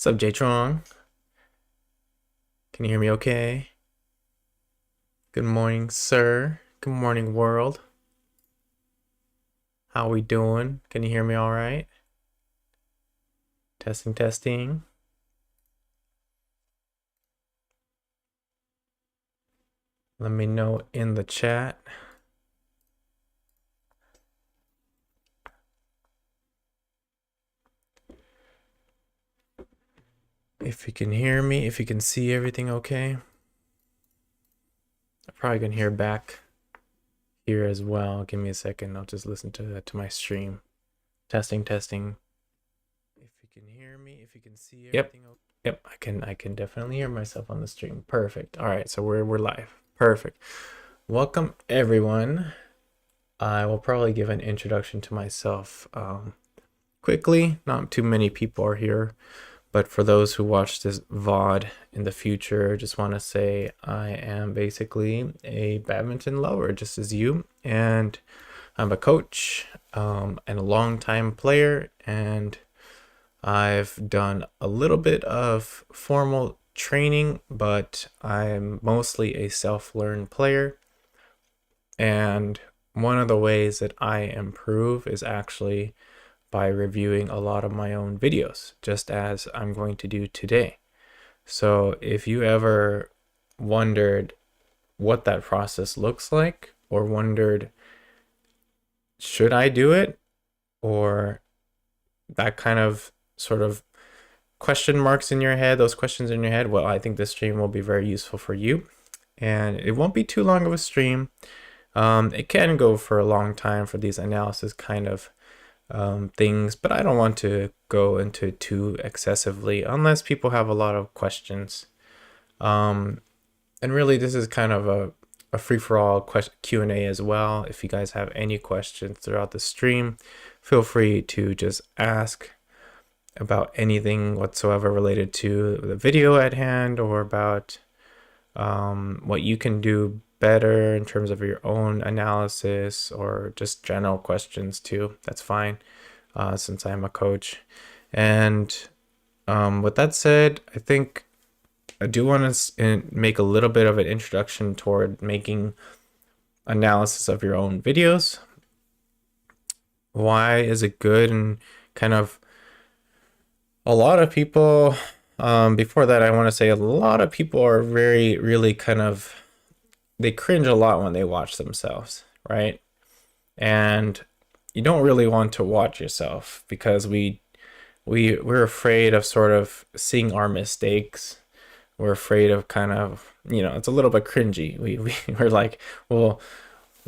What's up, J-Tron? Can you hear me okay? Good morning, sir. Good morning, world. How we doing? Can you hear me all right? Testing, testing. Let me know in the chat. If you can hear me, if you can see everything okay. I'm probably gonna hear back here as well. Give me a second. I'll just listen to my stream. Testing, testing. If you can hear me, if you can see everything. Yep, I can definitely hear myself on the stream. Perfect. All right, so we're live. Perfect. Welcome everyone. I will probably give an introduction to myself quickly. Not too many people are here, but for those who watch this VOD in the future, just want to say I am basically a badminton lover, just as you, and I'm a coach and a longtime player, and I've done a little bit of formal training, but I'm mostly a self-learned player. And one of the ways that I improve is actually by reviewing a lot of my own videos, just as I'm going to do today. So if you ever wondered what that process looks like, or wondered, should I do it? Or that kind of sort of question marks in your head, those questions in your head, well, I think this stream will be very useful for you. And it won't be too long of a stream. It can go for a long time for these analysis kind of things, but I don't want to go into too excessively unless people have a lot of questions. And really, this is kind of a free-for-all Q&A as well. If you guys have any questions throughout the stream, feel free to just ask about anything whatsoever related to the video at hand, or about what you can do better in terms of your own analysis, or just general questions too. That's fine, since I'm a coach. And with that said, I think I do want to make a little bit of an introduction toward making analysis of your own videos. Why is it good? And kind of a lot of people, before that, I want to say a lot of people are really kind of, they cringe a lot when they watch themselves, right? And you don't really want to watch yourself, because we're afraid of sort of seeing our mistakes. We're afraid of kind of, it's a little bit cringy. We're like, we'll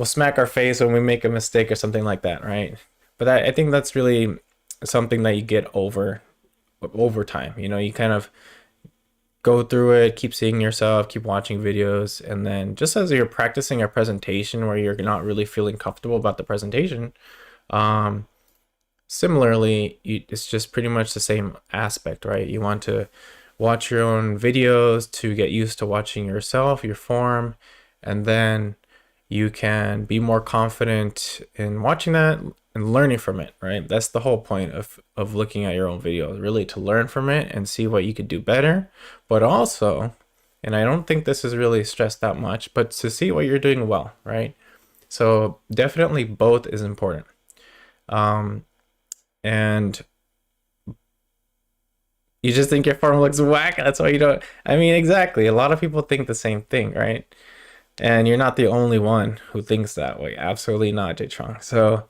smack our face when we make a mistake or something like that, right? But I think that's really something that you get over time. You kind of go through it, keep seeing yourself, keep watching videos, and then just as you're practicing a presentation where you're not really feeling comfortable about the presentation, similarly, it's just pretty much the same aspect, right? You want to watch your own videos to get used to watching yourself, your form, and then you can be more confident in watching that and learning from it, right? That's the whole point of looking at your own videos, really, to learn from it and see what you could do better. But also, and I don't think this is really stressed that much, but to see what you're doing well, right? So definitely both is important. And you just think your form looks whack, that's why you don't. I mean, exactly. A lot of people think the same thing, right? And you're not the only one who thinks that way. Absolutely not, J-Trong. So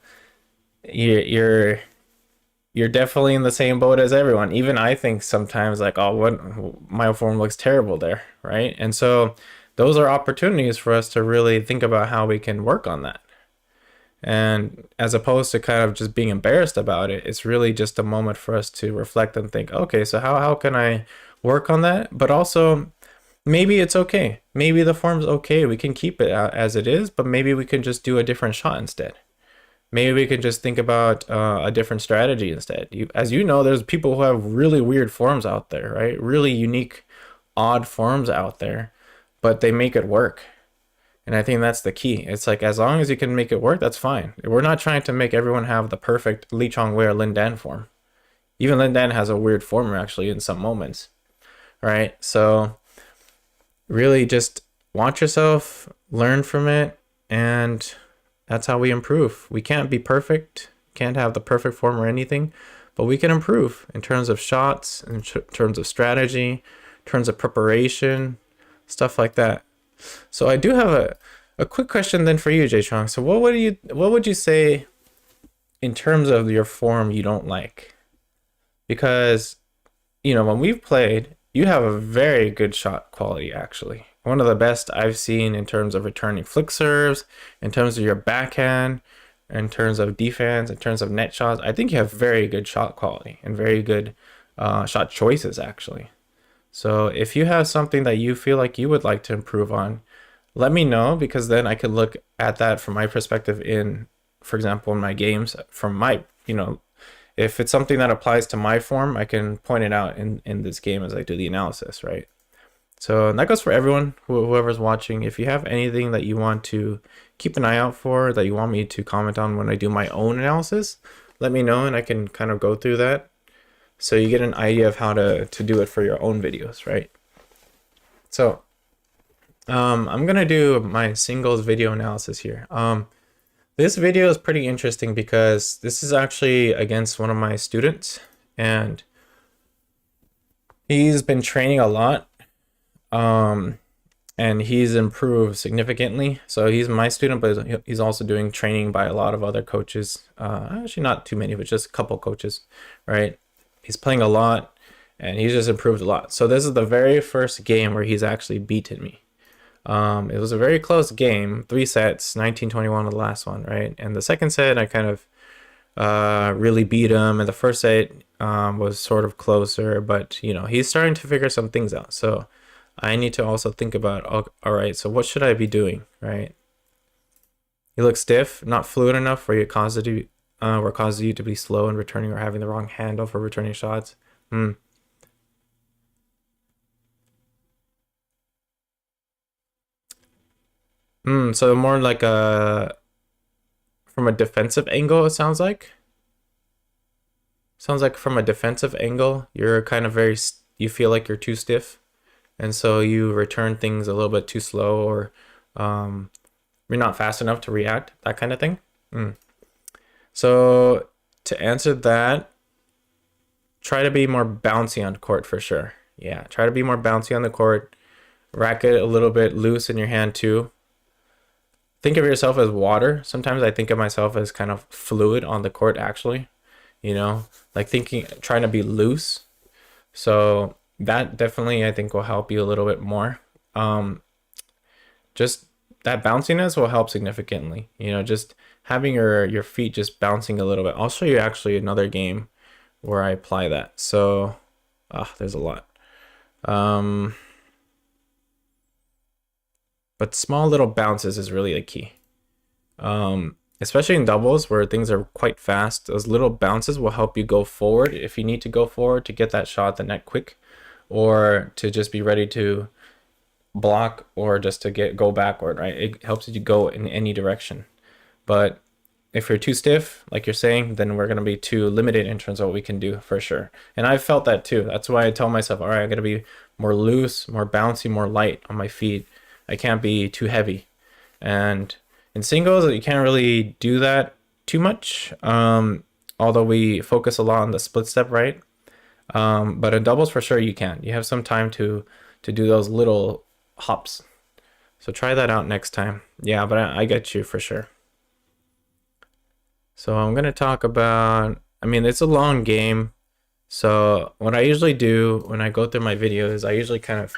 you're definitely in the same boat as everyone. Even I think sometimes, like, oh, what, my form looks terrible there, right? And so those are opportunities for us to really think about how we can work on that. And as opposed to kind of just being embarrassed about it, it's really just a moment for us to reflect and think, okay, so how can I work on that? But also, maybe it's okay. Maybe the form's okay. We can keep it as it is, but maybe we can just do a different shot instead. Maybe we can just think about a different strategy instead. As you know, there's people who have really weird forms out there, right? Really unique, odd forms out there, but they make it work. And I think that's the key. It's like, as long as you can make it work, that's fine. We're not trying to make everyone have the perfect Lee Chong Wei or Lin Dan form. Even then has a weird form actually in some moments, right? So really just watch yourself, learn from it, and that's how we improve. We can't be perfect, can't have the perfect form or anything, but we can improve in terms of shots, in terms of strategy, in terms of preparation, stuff like that. So I do have a quick question then for you, Jay Chong. So what would you say in terms of your form you don't like? Because when we've played, you have a very good shot quality, actually. One of the best I've seen in terms of returning flick serves, in terms of your backhand, in terms of defense, in terms of net shots. I think you have very good shot quality and very good shot choices, actually. So if you have something that you feel like you would like to improve on, let me know, because then I could look at that from my perspective in, for example, in my games, from my, if it's something that applies to my form, I can point it out in this game as I do the analysis, right? So that goes for everyone, whoever's watching. If you have anything that you want to keep an eye out for, that you want me to comment on when I do my own analysis, let me know and I can kind of go through that. So you get an idea of how to do it for your own videos, right? So I'm gonna do my singles video analysis here. This video is pretty interesting because this is actually against one of my students, and he's been training a lot, and he's improved significantly. So he's my student, but he's also doing training by a lot of other coaches. Actually not too many, but just a couple coaches, right? He's playing a lot and he's just improved a lot. So this is the very first game where he's actually beaten me. It was a very close game, 3 sets, 19-21 the last one, right? And the second set I kind of really beat him, and the first set was sort of closer, but he's starting to figure some things out. So I need to also think about, all right, so what should I be doing, right? You look stiff, not fluid enough, where it causes you to be slow in returning or having the wrong handle for returning shots. So more like from a defensive angle, it sounds like. Sounds like from a defensive angle, you're kind of you feel like you're too stiff, and so you return things a little bit too slow, or you're not fast enough to react, that kind of thing. So to answer that, try to be more bouncy on court for sure. Yeah, try to be more bouncy on the court. Racket a little bit loose in your hand too. Think of yourself as water. Sometimes I think of myself as kind of fluid on the court, actually. Like trying to be loose. So that definitely, I think, will help you a little bit more. Just that bounciness will help significantly. Just having your feet just bouncing a little bit. I'll show you actually another game where I apply that. So there's a lot. But small little bounces is really the key. Especially in doubles where things are quite fast, those little bounces will help you go forward if you need to go forward to get that shot at the net quick, or to just be ready to block, or just to go backward, right? It helps you go in any direction. But if you're too stiff, like you're saying, then we're going to be too limited in terms of what we can do, for sure. And I've felt that too. That's why I tell myself, all right, I'm going to be more loose, more bouncy, more light on my feet. I can't be too heavy. And in singles, you can't really do that too much, although we focus a lot on the split step, right? But in doubles, for sure, you can. You have some time to do those little hops. So try that out next time. Yeah, but I get you for sure. So I'm going to talk about, it's a long game. So what I usually do when I go through my videos, I usually kind of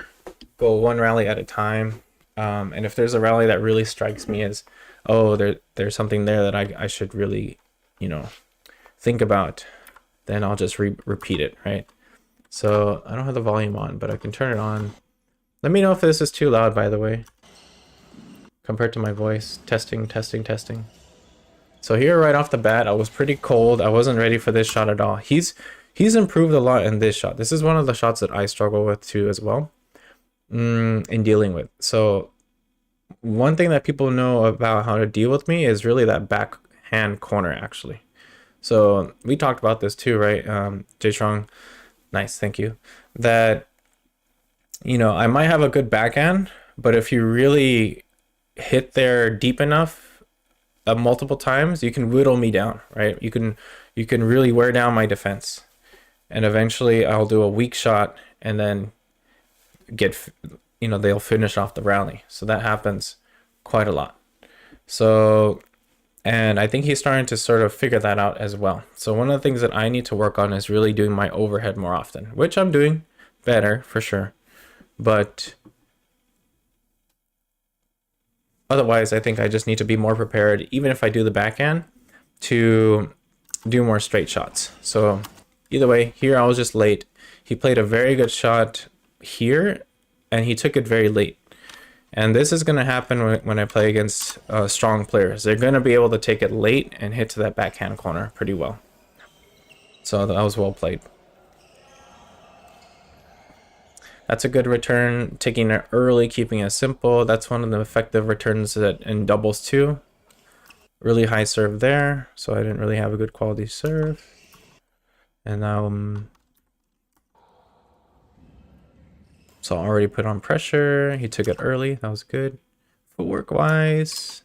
go one rally at a time. And if there's a rally that really strikes me as, oh, there's something there that I should really, think about, then I'll just repeat it, right? So I don't have the volume on, but I can turn it on. Let me know if this is too loud, by the way, compared to my voice. Testing, testing, testing. So here right off the bat, I was pretty cold. I wasn't ready for this shot at all. He's improved a lot in this shot. This is one of the shots that I struggle with too as well, in dealing with. So one thing that people know about how to deal with me is really that backhand corner, actually. So we talked about this too, right? J Strong, nice, thank you. That, you know, I might have a good backhand, but if you really hit there deep enough multiple times, you can whittle me down, right? You can really wear down my defense, and eventually I'll do a weak shot and then get, you know, they'll finish off the rally. So that happens quite a lot. So, and I think he's starting to sort of figure that out as well. So one of the things that I need to work on is really doing my overhead more often, which I'm doing better for sure. But otherwise, I think I just need to be more prepared, even if I do the backhand, to do more straight shots. So either way, here I was just late. He played a very good shot here, and he took it very late. And this is going to happen when I play against strong players. They're going to be able to take it late and hit to that backhand corner pretty well. So that was well played. That's a good return, taking it early, keeping it simple. That's one of the effective returns that in doubles too. Really high serve there, so I didn't really have a good quality serve. And now, so I already put on pressure. He took it early, that was good. Footwork wise,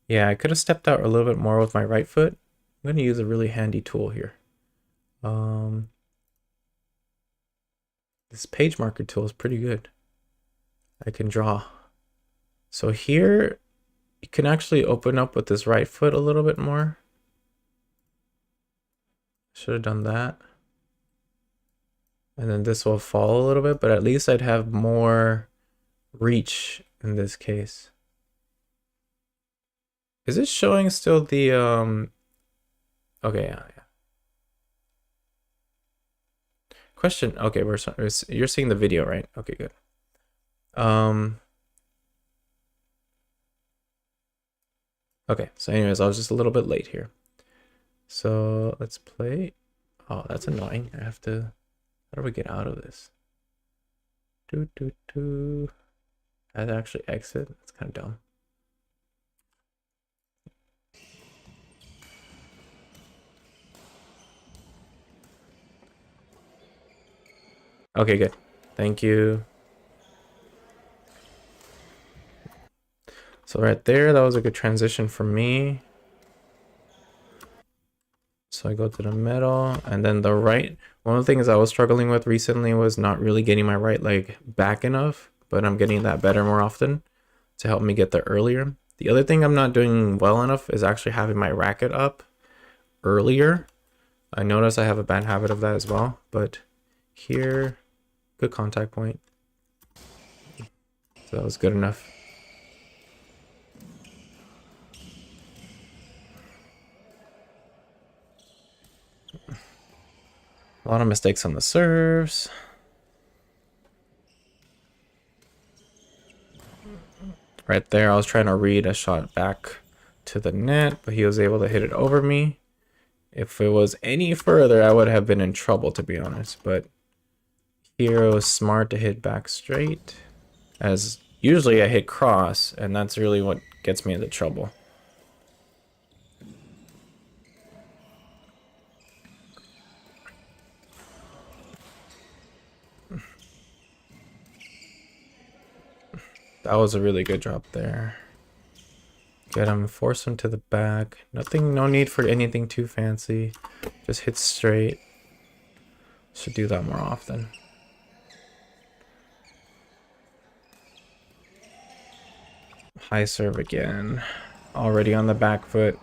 yeah, I could have stepped out a little bit more with my right foot. I'm gonna use a really handy tool here. This page marker tool is pretty good. I can draw. So here, you can actually open up with this right foot a little bit more. Should have done that. And then this will fall a little bit, but at least I'd have more reach in this case. Is it showing still the, okay, yeah. Question, okay, you're seeing the video, right? Okay, good. Okay, so anyways, I was just a little bit late here. So let's play. Oh, that's annoying. I have to, how do we get out of this? I had to actually exit. That's kind of dumb. Okay, good. Thank you. So right there, that was a good transition for me. So I go to the middle, and then the right. One of the things I was struggling with recently was not really getting my right leg back enough, but I'm getting that better more often to help me get there earlier. The other thing I'm not doing well enough is actually having my racket up earlier. I notice I have a bad habit of that as well, but here, good contact point. So that was good enough. A lot of mistakes on the serves. Right there, I was trying to read a shot back to the net, but he was able to hit it over me. If it was any further, I would have been in trouble, to be honest. But here it was smart to hit back straight, as usually I hit cross, and that's really what gets me into trouble. That was a really good drop there. Get him, force him to the back. No need for anything too fancy. Just hit straight. Should do that more often. High serve again. Already on the back foot.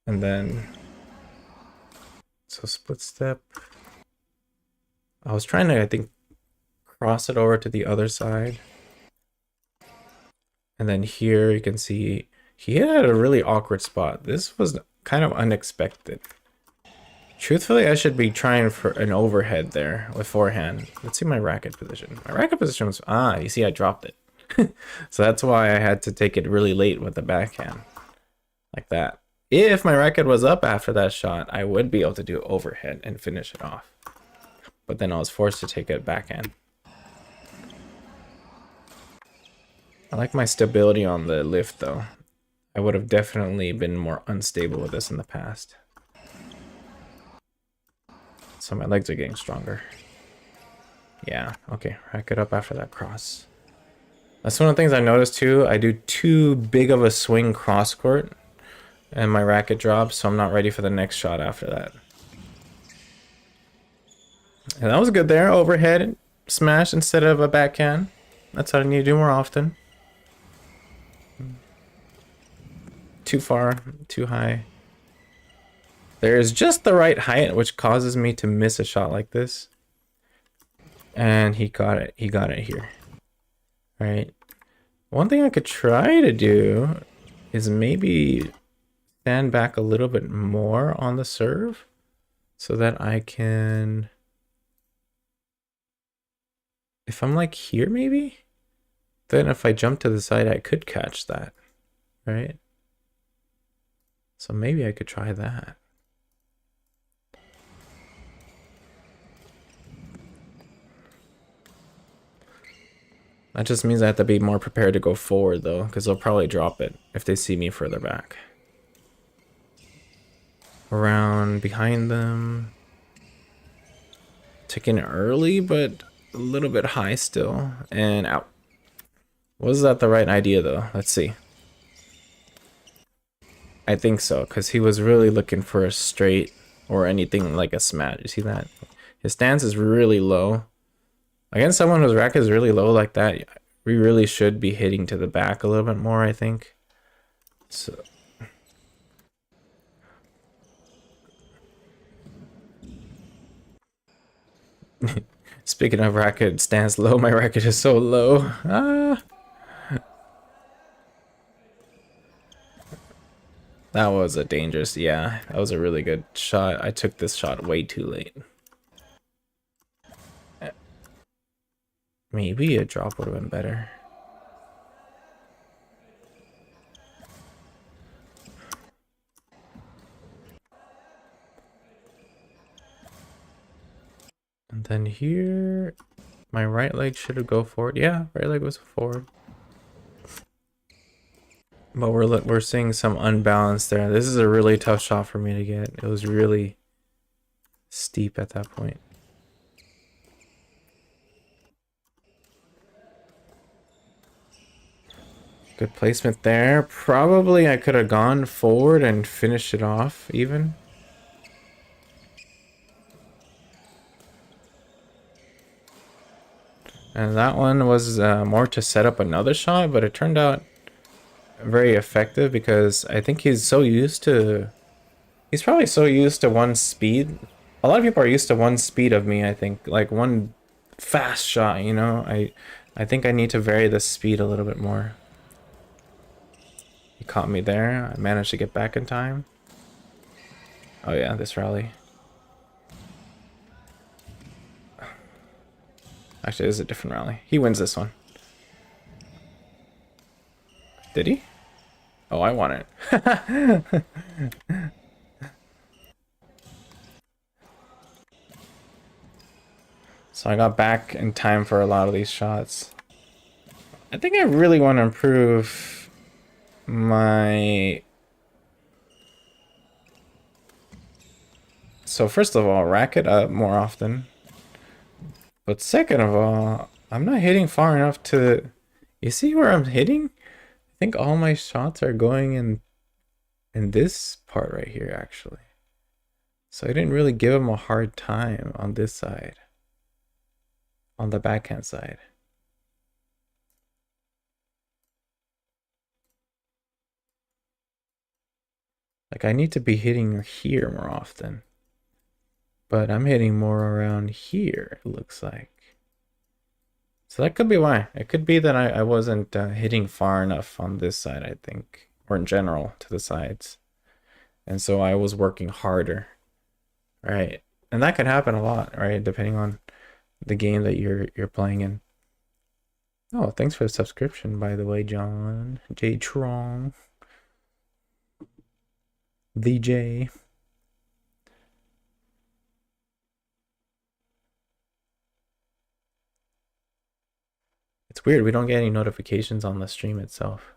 And then, so split step. I was trying to, I think, cross it over to the other side. And then here you can see he had a really awkward spot. This was kind of unexpected. Truthfully, I should be trying for an overhead there with forehand. Let's see my racket position. My racket position was, you see I dropped it. So that's why I had to take it really late with the backhand. Like that. If my racket was up after that shot, I would be able to do overhead and finish it off. But then I was forced to take it backhand. I like my stability on the lift though. I would have definitely been more unstable with this in the past. So my legs are getting stronger. Yeah, okay, rack it up after that cross. That's one of the things I noticed too. I do too big of a swing cross court and my racket drops, so I'm not ready for the next shot after that. And that was good there. Overhead smash instead of a backhand. That's what I need to do more often. Too far, too high. There's just the right height, which causes me to miss a shot like this. And he got it. He got it here. All right. One thing I could try to do is maybe stand back a little bit more on the serve so that I can... If I'm like here, maybe? Then if I jump to the side, I could catch that, right? So maybe I could try that. That just means I have to be more prepared to go forward though, because they'll probably drop it if they see me further back. Around behind them. Taking it early, but a little bit high still. And out. Was that the right idea though? Let's see. I think so, because he was really looking for a straight or anything like a smash. You see that? His stance is really low. Against someone whose racket is really low like that, we really should be hitting to the back a little bit more, I think. So... Speaking of racket stance low, my racket is so low. Ah. That was a dangerous, yeah, that was a really good shot. I took this shot way too late. Maybe a drop would have been better. And then here, my right leg should have go forward. Yeah, right leg was forward. But we're seeing some unbalance there. This is a really tough shot for me to get. It was really steep at that point. Good placement there. Probably I could have gone forward and finished it off even. And that one was more to set up another shot, but it turned out very effective because I think he's so used to... He's probably so used to one speed. A lot of people are used to one speed of me, I think. Like one fast shot, you know? I think I need to vary the speed a little bit more. He caught me there. I managed to get back in time. Oh yeah, this rally. Actually, this is a different rally. He wins this one. Did he? Oh, I won it. So I got back in time for a lot of these shots. I think I really want to improve my... So first of all, rack it up more often. But second of all, I'm not hitting far enough to... You see where I'm hitting? I think all my shots are going in this part right here, actually. So I didn't really give him a hard time on this side. On the backhand side. Like I need to be hitting here more often. But I'm hitting more around here, it looks like. So that could be why. It could be that I wasn't hitting far enough on this side, I think. Or in general, to the sides. And so I was working harder. Right? And that can happen a lot, right? Depending on the game that you're playing in. Oh, thanks for the subscription, by the way, John. J Trong. VJ. It's weird, we don't get any notifications on the stream itself.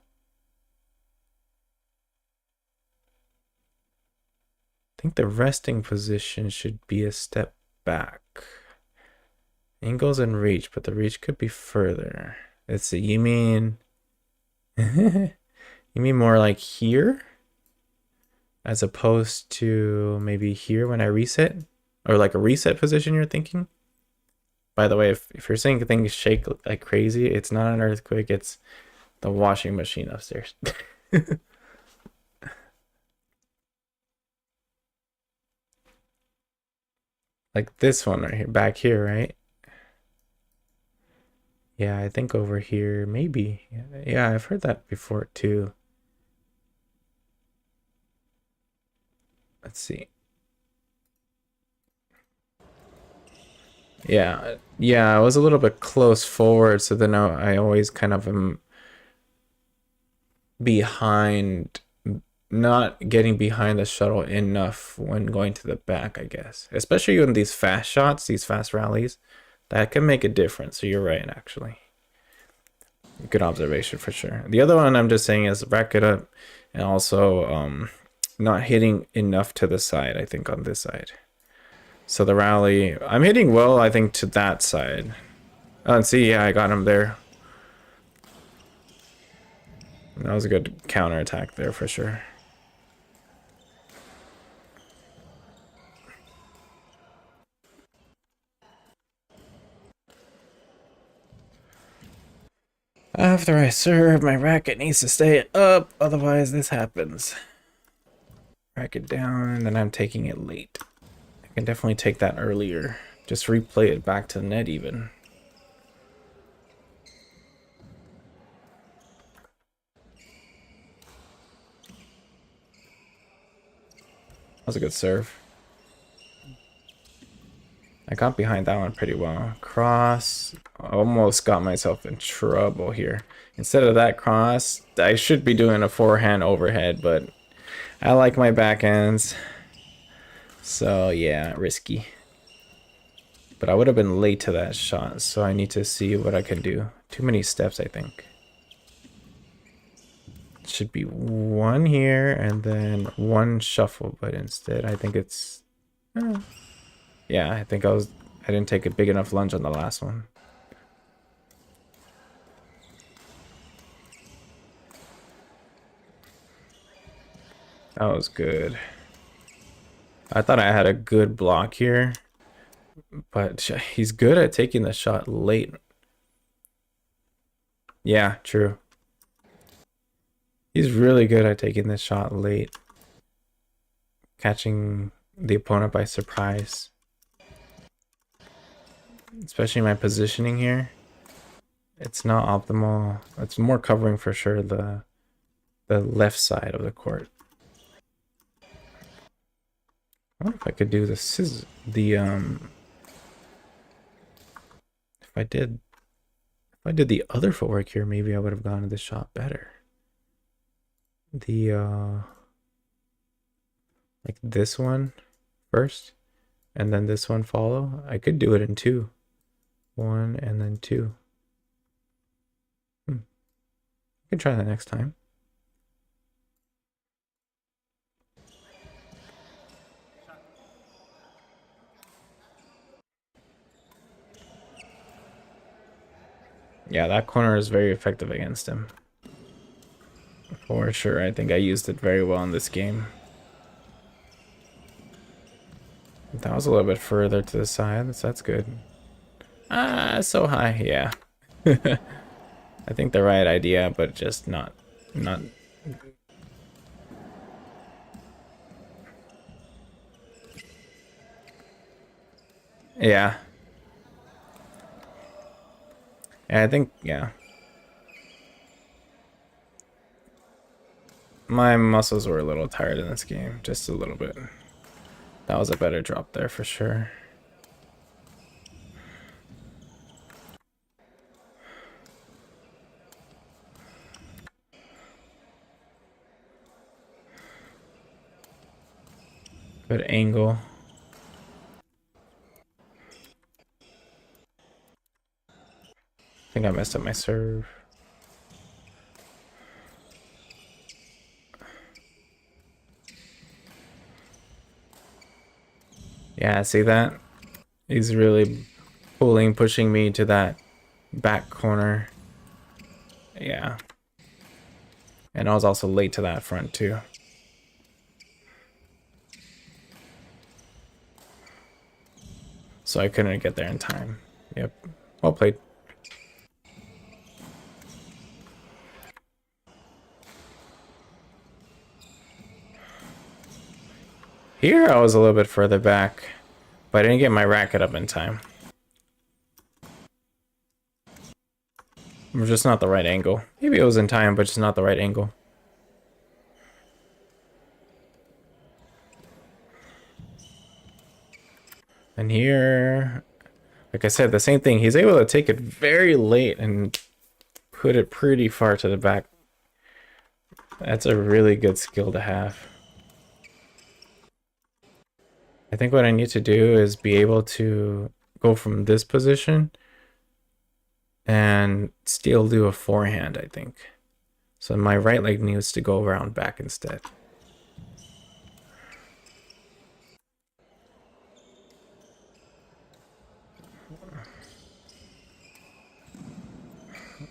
think the resting position should be a step back. Angles and reach, but the reach could be further. Let's see, you mean you mean more like here? As opposed to maybe here when I reset? Or like a reset position you're thinking? By the way, if you're saying things shake like crazy, it's not an earthquake, it's the washing machine upstairs. Like this one right here, back here, right? Yeah, I think over here, maybe. Yeah, I've heard that before too. Let's see. Yeah, I was a little bit close forward, so then I always kind of am behind, not getting behind the shuttle enough when going to the back, I guess. Especially in these fast shots, these fast rallies, that can make a difference. So you're right, actually. Good observation for sure. The other one I'm just saying is rack it up and also not hitting enough to the side, I think, on this side. So the rally, I'm hitting well, I think, to that side. Oh, and see, yeah, I got him there. That was a good counter attack there for sure. After I serve, my racket needs to stay up, otherwise this happens. Racket down, and then I'm taking it late. I can definitely take that earlier. Just replay it back to the net even. That was a good serve. I got behind that one pretty well. Cross. Almost got myself in trouble here. Instead of that cross, I should be doing a forehand overhead, but I like my backhands. So yeah, risky. But I would have been late to that shot, so I need to see what I can do. Too many steps, I think. It should be one here and then one shuffle, but instead I think it's... yeah, I think I didn't take a big enough lunge on the last one. That was good. I thought I had a good block here, but he's good at taking the shot late. Yeah, true. He's really good at taking the shot late. Catching the opponent by surprise. Especially my positioning here. It's not optimal. It's more covering for sure the left side of the court. I wonder if I could do the if I did the other footwork here, maybe I would have gone to the shot better. Like this one first and then this one follow. I could do it in two. One and then two. I can try that next time. Yeah, that corner is very effective against him. For sure, I think I used it very well in this game. That was a little bit further to the side, so that's good. Ah, so high, yeah. I think the right idea, but just not. Yeah. Yeah, I think, yeah. My muscles were a little tired in this game, just a little bit. That was a better drop there for sure. Good angle. I think I messed up my serve. Yeah, see that? He's really pushing me to that back corner. Yeah. And I was also late to that front too. So I couldn't get there in time. Yep. Well played. Here I was a little bit further back, but I didn't get my racket up in time. Or just not the right angle. Maybe it was in time, but just not the right angle. And here, like I said, the same thing. He's able to take it very late and put it pretty far to the back. That's a really good skill to have. I think what I need to do is be able to go from this position and still do a forehand, I think. So my right leg needs to go around back instead.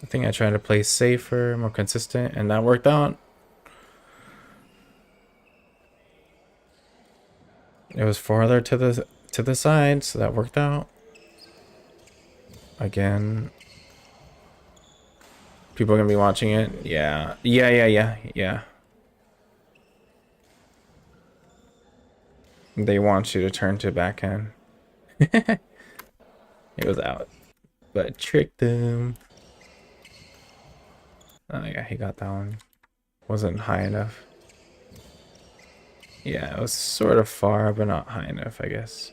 I think I tried to play safer, more consistent, and that worked out. It was farther to the side, so that worked out. Again, people are gonna be watching it. Yeah. They want you to turn to backhand. It was out, but tricked them. Oh yeah, he got that one. Wasn't high enough. Yeah, it was sort of far, but not high enough, I guess.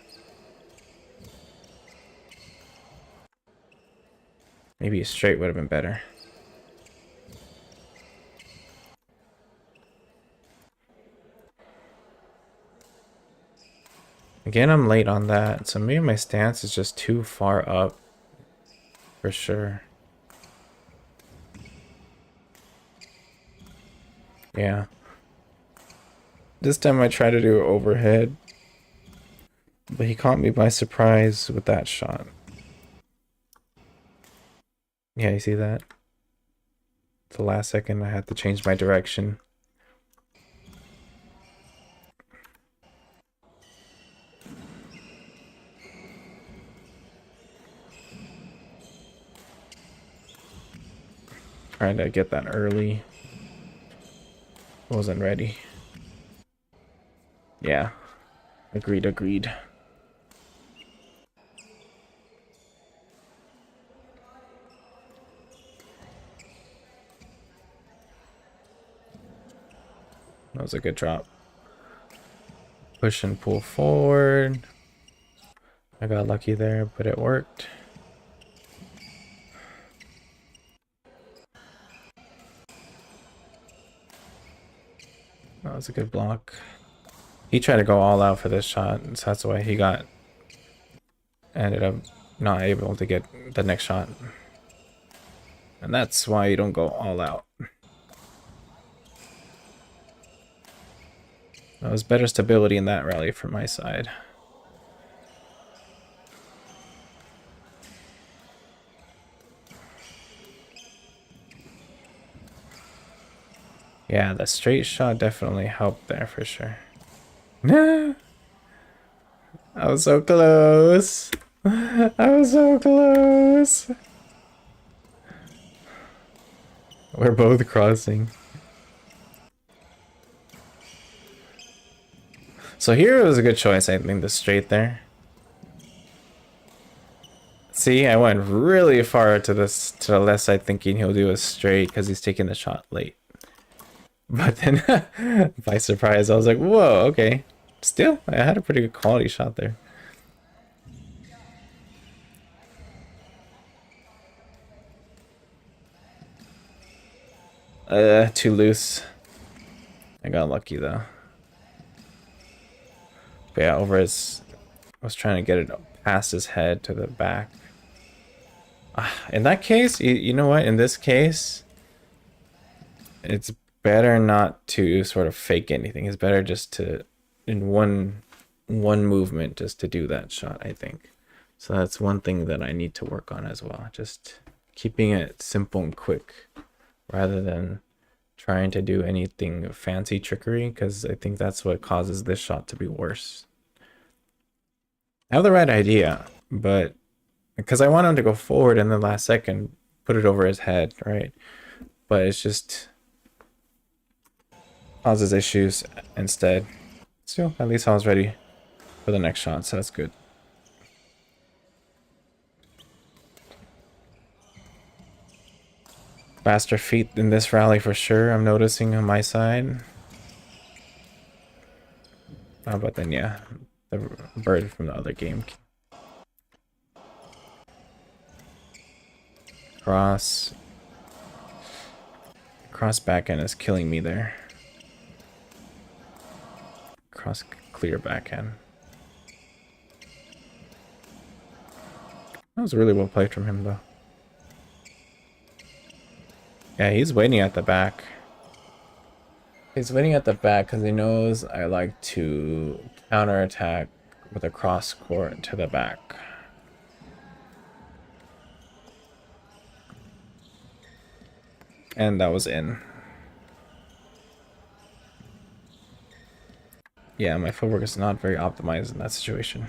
Maybe a straight would have been better. Again, I'm late on that, so maybe my stance is just too far up. For sure. Yeah. This time I tried to do overhead, but he caught me by surprise with that shot. Yeah, you see that? The last second I had to change my direction. Trying to get that early. Wasn't ready. Yeah. Agreed. That was a good drop. Push and pull forward. I got lucky there, but it worked. That was a good block. He tried to go all out for this shot, so that's why he ended up not able to get the next shot. And that's why you don't go all out. That was better stability in that rally from my side. Yeah, the straight shot definitely helped there for sure. Nah. I was so close. I was so close. We're both crossing. So here was a good choice, I think, the straight there. See, I went really far to the left side thinking he'll do a straight because he's taking the shot late. But then, by surprise, I was like, whoa, okay. Still, I had a pretty good quality shot there. Too loose. I got lucky though. But yeah, over his... I was trying to get it past his head to the back. In that case, you know what? In this case, it's better not to sort of fake anything. It's better just to, in one one movement just to do that shot, I think. So that's one thing that I need to work on as well. Just keeping it simple and quick rather than trying to do anything fancy trickery, because I think that's what causes this shot to be worse. I have the right idea, but because I want him to go forward in the last second, put it over his head, right? But it's just causes issues instead. Still, at least I was ready for the next shot, so that's good. Faster feet in this rally for sure, I'm noticing on my side. Oh, but then yeah, the bird from the other game. Cross backhand is killing me there. Cross clear backhand. That was really well played from him though. Yeah, he's waiting at the back. He's waiting at the back because he knows I like to counterattack with a cross court to the back. And that was in. Yeah, my footwork is not very optimized in that situation.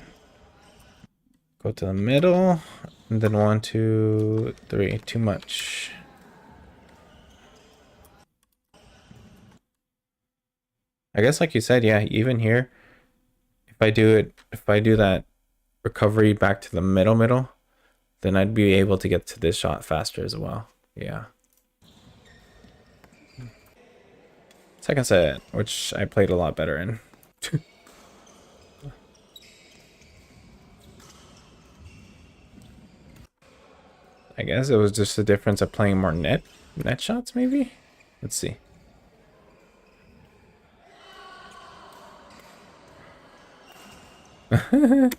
Go to the middle, and then 1, 2, 3. Too much. I guess like you said, yeah, even here, if I do that recovery back to the middle, then I'd be able to get to this shot faster as well. Yeah. Second set, which I played a lot better in. I guess it was just the difference of playing more net shots, maybe? Let's see. I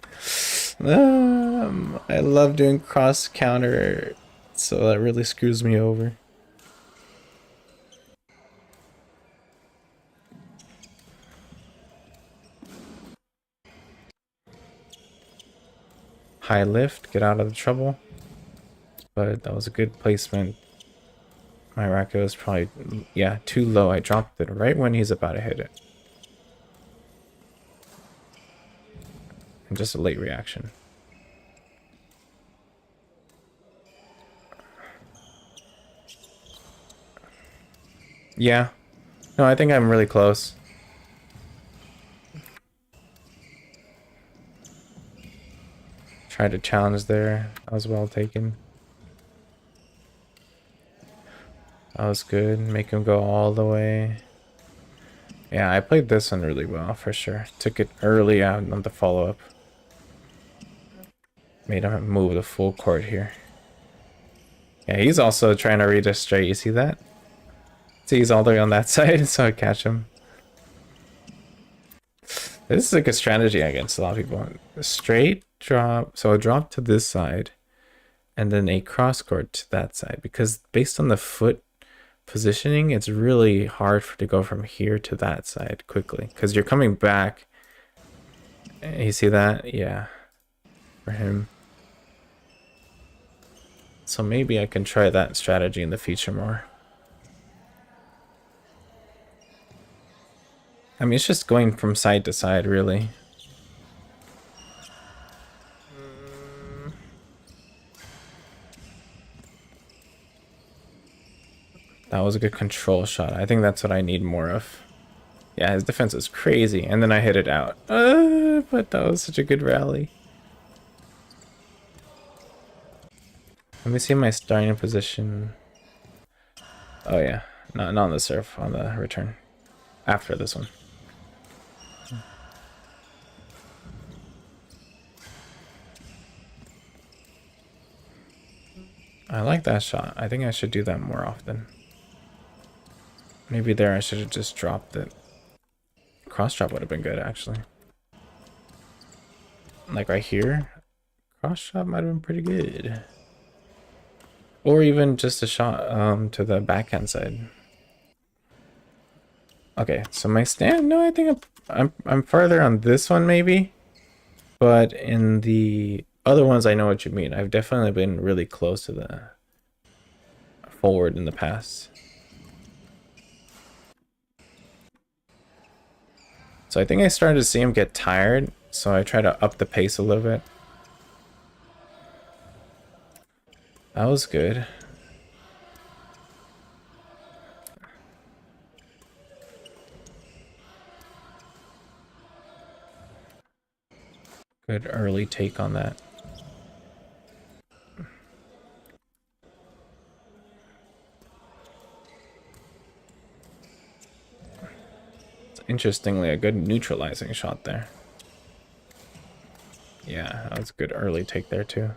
love doing cross counter, so that really screws me over. High lift, get out of the trouble. But that was a good placement. My racket was probably, yeah, too low. I dropped it right when he's about to hit it. And just a late reaction. Yeah. No, I think I'm really close. Tried to challenge there. That was well taken. That was good. Make him go all the way. Yeah, I played this one really well for sure. Took it early out on the follow-up. Made him move the full court here. Yeah, he's also trying to read a straight. You see that? See, he's all the way on that side, so I catch him. This is a good strategy against a lot of people. A straight drop, so a drop to this side, and then a cross court to that side. Because based on the foot positioning, it's really hard to go from here to that side quickly. Because you're coming back. You see that? Yeah. For him. So maybe I can try that strategy in the future more. I mean, it's just going from side to side, really. That was a good control shot. I think that's what I need more of. Yeah, his defense is crazy. And then I hit it out. But that was such a good rally. Let me see my starting position. Oh yeah, not on the serve, on the return. After this one. I like that shot. I think I should do that more often. Maybe there I should have just dropped it. Cross drop would have been good, actually. Like right here, cross drop might have been pretty good. Or even just a shot to the backhand side. Okay, so my stand, no, I think I'm farther on this one maybe, but in the other ones I know what you mean. I've definitely been really close to the forward in the past. So I think I started to see him get tired, so I try to up the pace a little bit. That was good. Good early take on that. It's interestingly a good neutralizing shot there. Yeah, that was a good early take there too.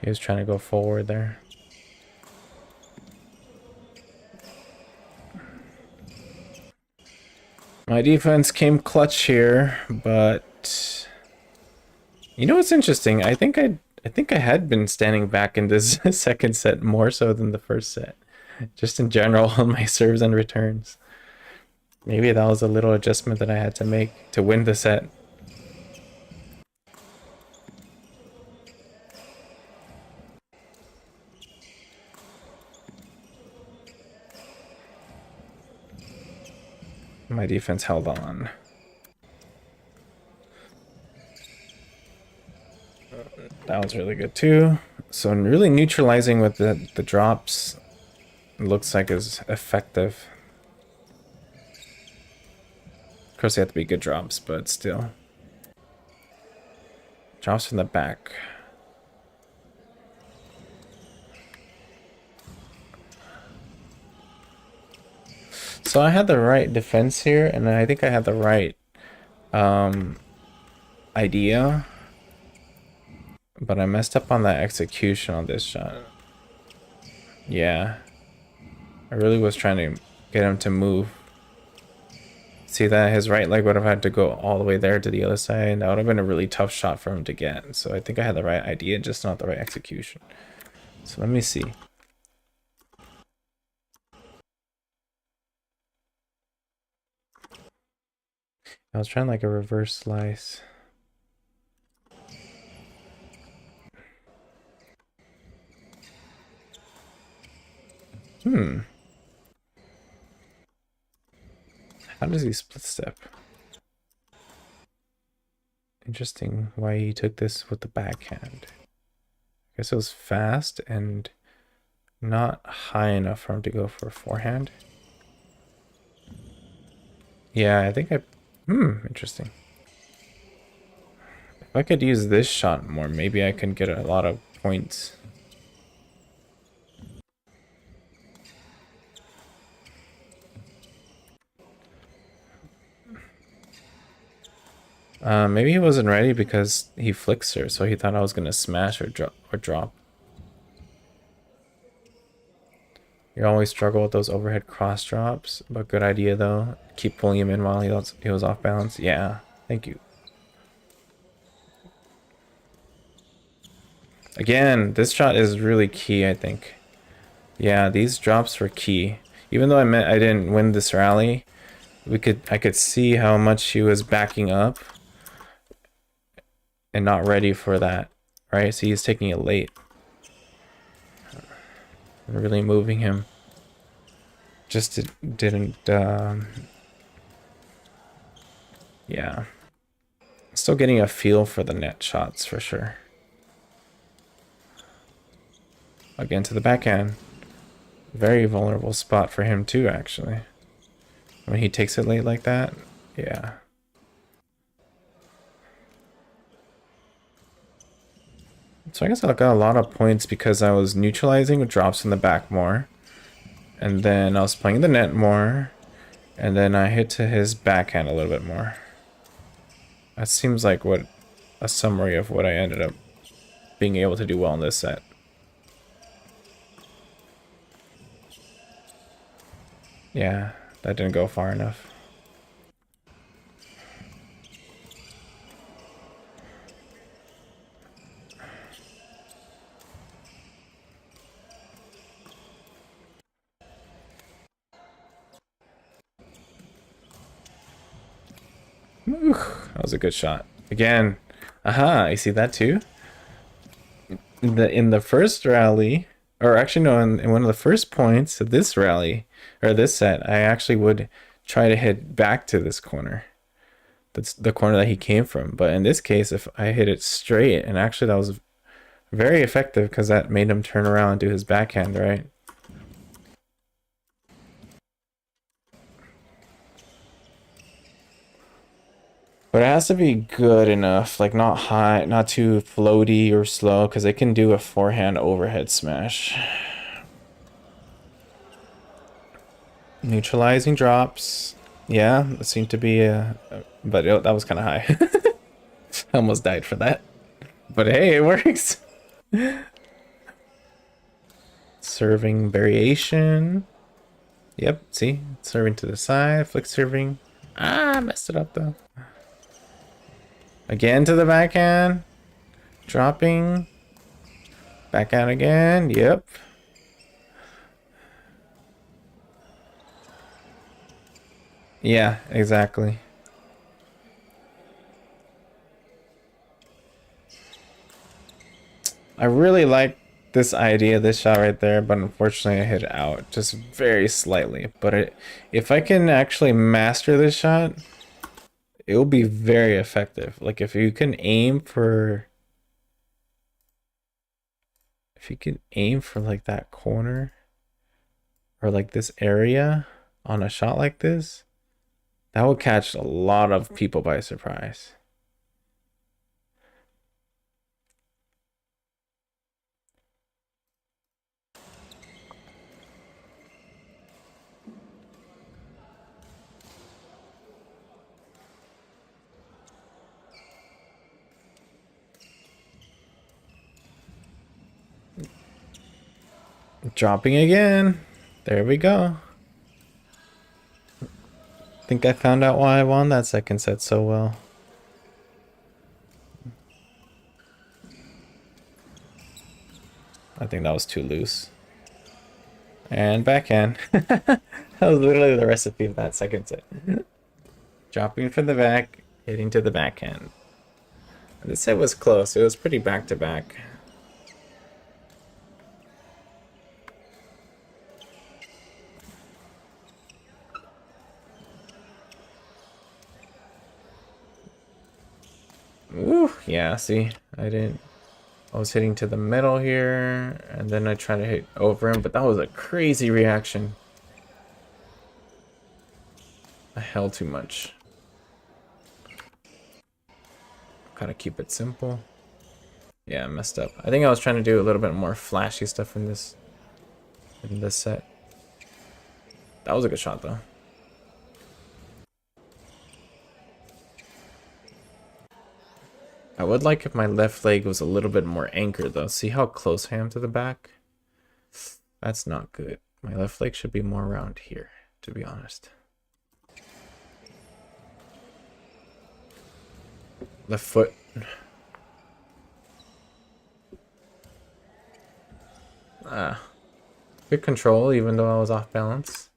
He was trying to go forward there. My defense came clutch here, but you know what's interesting? I think I had been standing back in this second set more so than the first set. Just in general on my serves and returns. Maybe that was a little adjustment that I had to make to win the set. My defense held on. That was really good too. So really neutralizing with the drops looks like is effective. Of course they have to be good drops, but still. Drops from the back. So I had the right defense here, and I think I had the right idea. But I messed up on that execution on this shot. Yeah. I really was trying to get him to move. See that his right leg would have had to go all the way there to the other side. That would have been a really tough shot for him to get. So I think I had the right idea, just not the right execution. So let me see. I was trying like a reverse slice. How does he split step? Interesting why he took this with the backhand. I guess it was fast and not high enough for him to go for a forehand. Yeah, I think interesting. If I could use this shot more, maybe I can get a lot of points. Maybe he wasn't ready because he flicks her, so he thought I was gonna smash or drop. You always struggle with those overhead cross drops, but good idea though. Keep pulling him in while he was off balance. Yeah, thank you. Again, this shot is really key, I think. Yeah, these drops were key. Even though I didn't win this rally, I could see how much he was backing up and not ready for that, right? So he's taking it late. Really moving him. Just didn't, yeah. Still getting a feel for the net shots for sure. Again to the backhand. Very vulnerable spot for him too, actually. When he takes it late like that, yeah. So I guess I got a lot of points because I was neutralizing with drops in the back more. And then I was playing the net more. And then I hit to his backhand a little bit more. That seems like what a summary of what I ended up being able to do well in this set. Yeah, that didn't go far enough. Ooh, that was a good shot. Again. Aha, you see that too? In the first rally, or actually no, in one of the first points of this rally, or this set, I actually would try to hit back to this corner. That's the corner that he came from. But in this case, if I hit it straight, and actually that was very effective because that made him turn around and do his backhand, right? But it has to be good enough, like not high, not too floaty or slow, because it can do a forehand overhead smash. Neutralizing drops. Yeah, that seemed to be but that was kind of high. I almost died for that. But hey, it works. Serving variation. Yep, see? Serving to the side, flick serving. Ah, messed it up though. Again to the backhand. Dropping. Backhand again. Yep. Yeah, exactly. I really like this idea, this shot right there, but unfortunately I hit it out just very slightly. But if I can actually master this shot, it will be very effective. Like if you can aim for like that corner or like this area on a shot like this, that would catch a lot of people by surprise. Dropping again. There we go. Think I found out why I won that second set so well. I think that was too loose. And backhand. That was literally the recipe of that second set. Dropping from the back, hitting to the backhand. This set was close. It was pretty back to back. Ooh, yeah, see, I was hitting to the middle here, and then I tried to hit over him, but that was a crazy reaction. I held too much. Gotta keep it simple. Yeah, I messed up. I think I was trying to do a little bit more flashy stuff in this set. That was a good shot though. I would like if my left leg was a little bit more anchored though. See how close I am to the back? That's not good. My left leg should be more around here, to be honest. Left foot. Ah. Good control, even though I was off balance.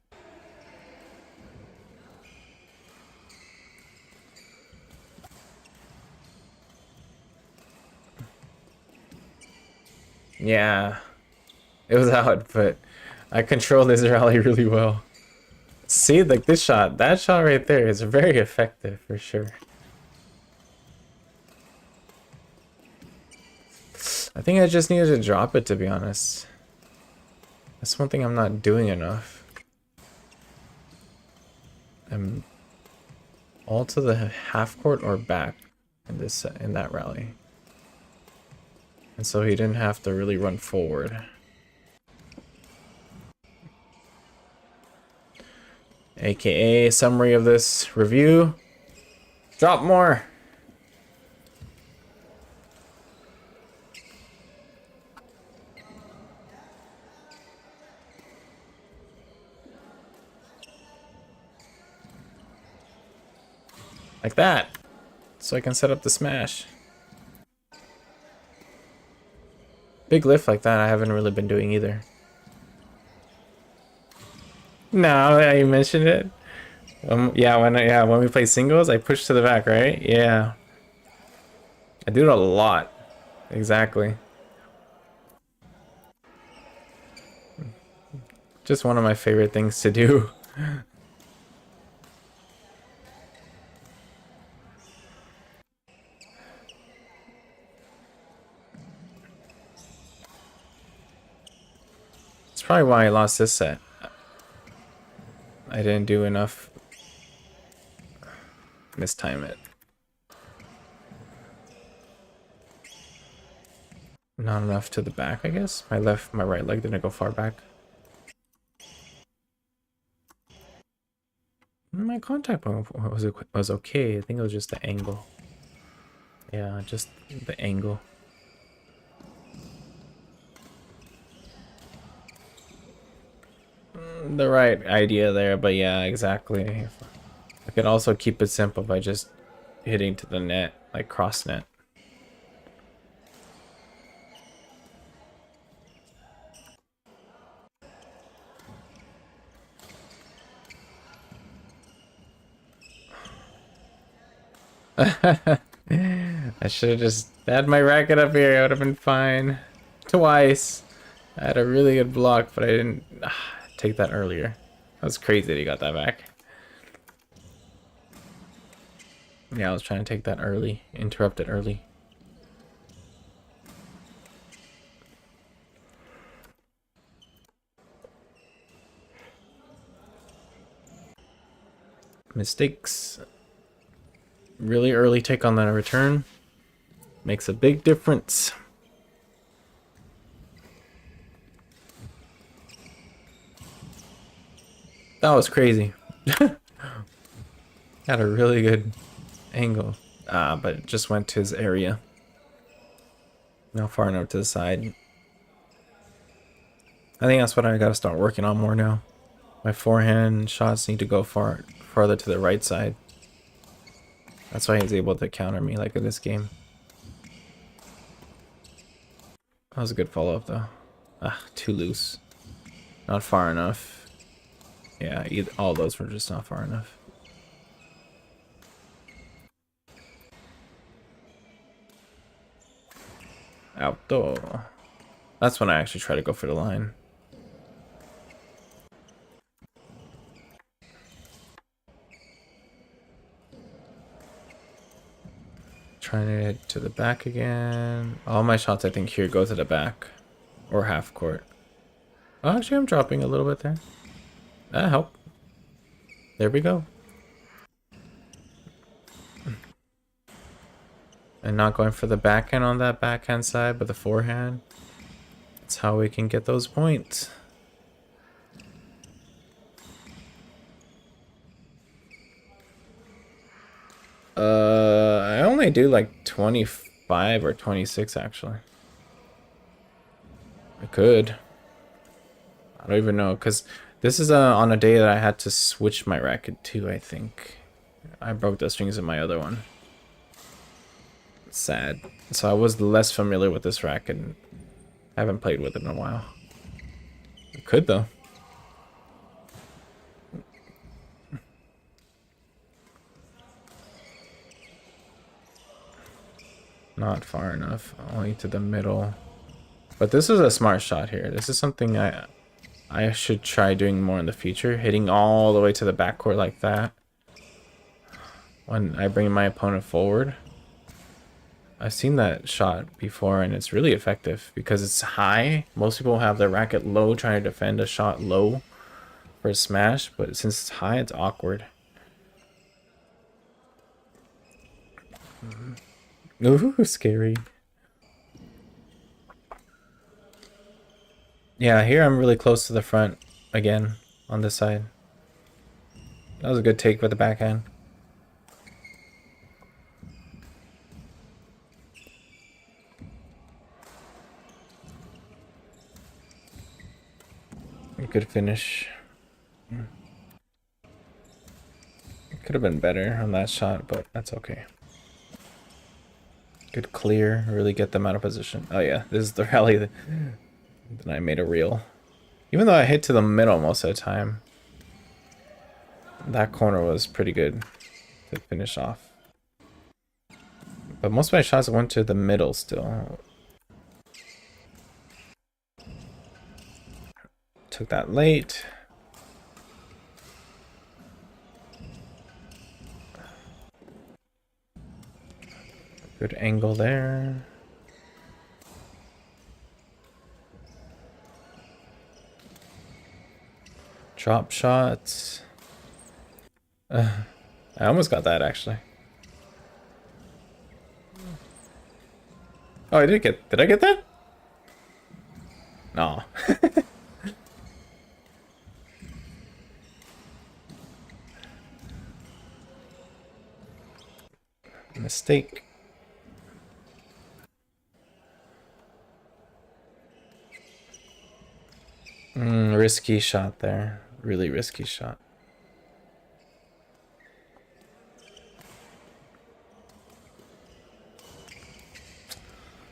Yeah. It was out, but I controlled this rally really well. See, like this shot, that shot right there is very effective for sure. I think I just needed to drop it, to be honest. That's one thing I'm not doing enough. I'm all to the half court or back in that rally. And so he didn't have to really run forward. AKA summary of this review. Drop more. Like that. So I can set up the smash. Big lift like that I haven't really been doing either. Now that you mentioned it. Yeah, when we play singles, I push to the back, right? Yeah. I do it a lot. Exactly. Just one of my favorite things to do. It's probably why I lost this set. I didn't do enough. Mistime it. Not enough to the back, I guess. My right leg didn't go far back. My contact point was okay. I think it was just the angle. Yeah, just the angle. The right idea there, but yeah, exactly. I could also keep it simple by just hitting to the net, like cross net. I should have just had my racket up here. I would have been fine. Twice. I had a really good block, but I didn't take that earlier. That was crazy that he got that back. Yeah, I was trying to take that early. Interrupt it early. Mistakes. Really early take on the return makes a big difference. That was crazy. Had a really good angle. But it just went to his area. Not far enough to the side. I think that's what I gotta start working on more now. My forehand shots need to go farther to the right side. That's why he's able to counter me like in this game. That was a good follow-up though. Too loose. Not far enough. Yeah, all those were just not far enough. Outdoor. That's when I actually try to go for the line. Trying to hit to the back again. All my shots, I think, here go to the back. Or half court. Oh, actually, I'm dropping a little bit there. That helped. There we go. And not going for the backhand on that backhand side, but the forehand. That's how we can get those points. I only do like 25 or 26 actually. I could. I don't even know, because this is on a day that I had to switch my racket too, I think. I broke the strings in my other one. Sad. So I was less familiar with this racket. I haven't played with it in a while. I could though. Not far enough. Only to the middle. But this is a smart shot here. This is something I should try doing more in the future. Hitting all the way to the backcourt like that. When I bring my opponent forward. I've seen that shot before and it's really effective because it's high. Most people have their racket low trying to defend a shot low for a smash, but since it's high, it's awkward. Ooh, scary. Yeah, here I'm really close to the front again on this side. That was a good take with the backhand. Good finish. It could have been better on that shot, but that's okay. Good clear, really get them out of position. Oh yeah, this is the rally that I made a reel. Even though I hit to the middle most of the time. That corner was pretty good to finish off. But most of my shots went to the middle still. Took that late. Good angle there. Drop shots. I almost got that actually. Oh, did I get that? No. Mistake. Risky shot there. Really risky shot.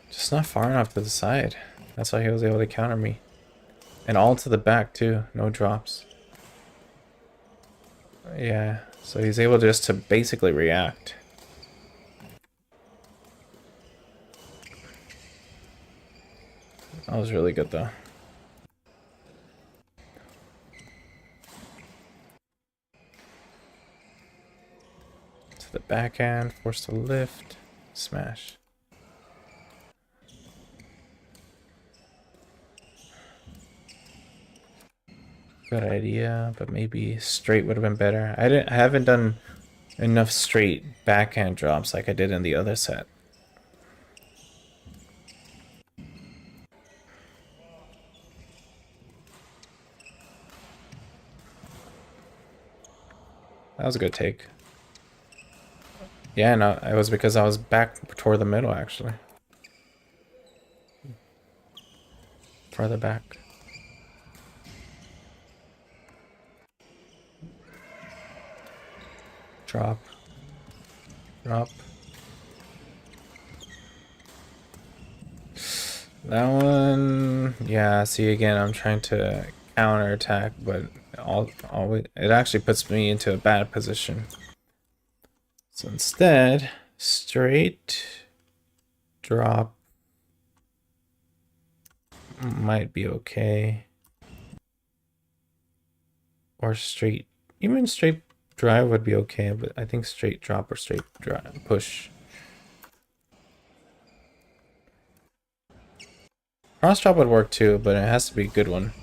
Just not far enough to the side. That's why he was able to counter me. And all to the back too. No drops. Yeah. So he's able just to basically react. That was really good though. To the backhand, forced to lift, smash. Good idea, but maybe straight would have been better. I haven't done enough straight backhand drops like I did in the other set. That was a good take. Yeah, no, it was because I was back toward the middle, actually. Farther back. Drop. Drop. That one... Yeah, see, again, I'm trying to counterattack, but it actually puts me into a bad position. So instead, straight drop might be okay. Or straight, even straight drive would be okay, but I think straight drop or straight drive, push. Cross drop would work too, but it has to be a good one.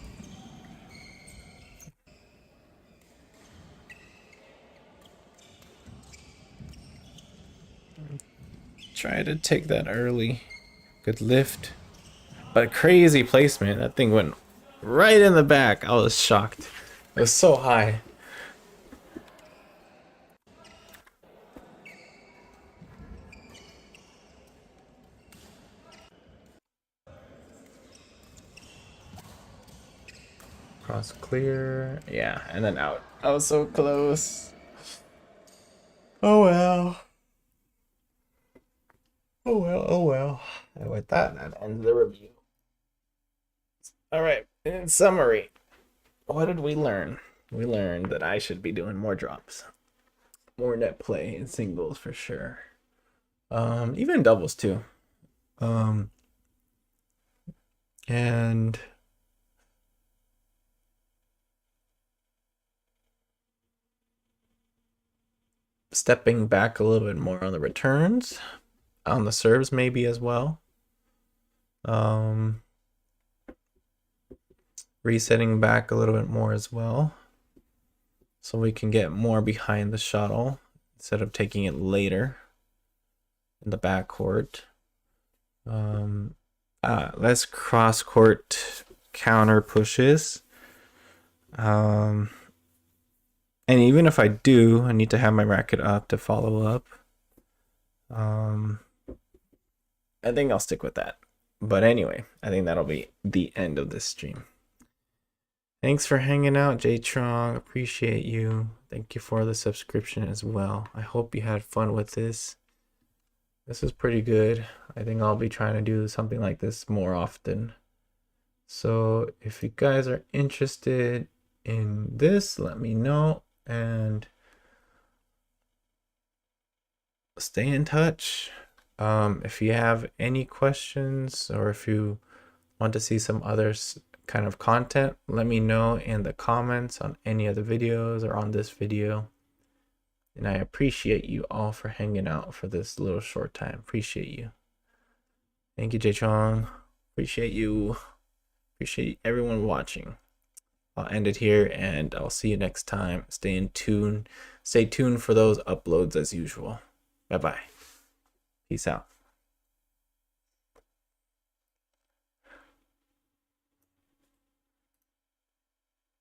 Try to take that early. Good lift. But crazy placement. That thing went right in the back. I was shocked. It was so high. Cross clear. Yeah, and then out. I was so close. Oh well. Oh well, oh well. And with that ends the review. Alright, in summary, what did we learn? We learned that I should be doing more drops. More net play in singles for sure. Even doubles too. And stepping back a little bit more on the returns, on the serves maybe as well. Resetting back a little bit more as well, so we can get more behind the shuttle instead of taking it later in the backcourt. Less cross-court counter pushes. And even if I do, I need to have my racket up to follow up. I think I'll stick with that. But anyway, I think that'll be the end of this stream. Thanks for hanging out, J-Trong. Appreciate you. Thank you for the subscription as well. I hope you had fun with this. This is pretty good. I think I'll be trying to do something like this more often. So if you guys are interested in this, let me know. and stay in touch. If you have any questions or if you want to see some other kind of content, let me know in the comments on any of the videos or on this video. And I appreciate you all for hanging out for this little short time. Appreciate you. Thank you, Jay Chong. Appreciate you. Appreciate everyone watching. I'll end it here and I'll see you next time. Stay tuned for those uploads as usual. Bye-bye. Peace out.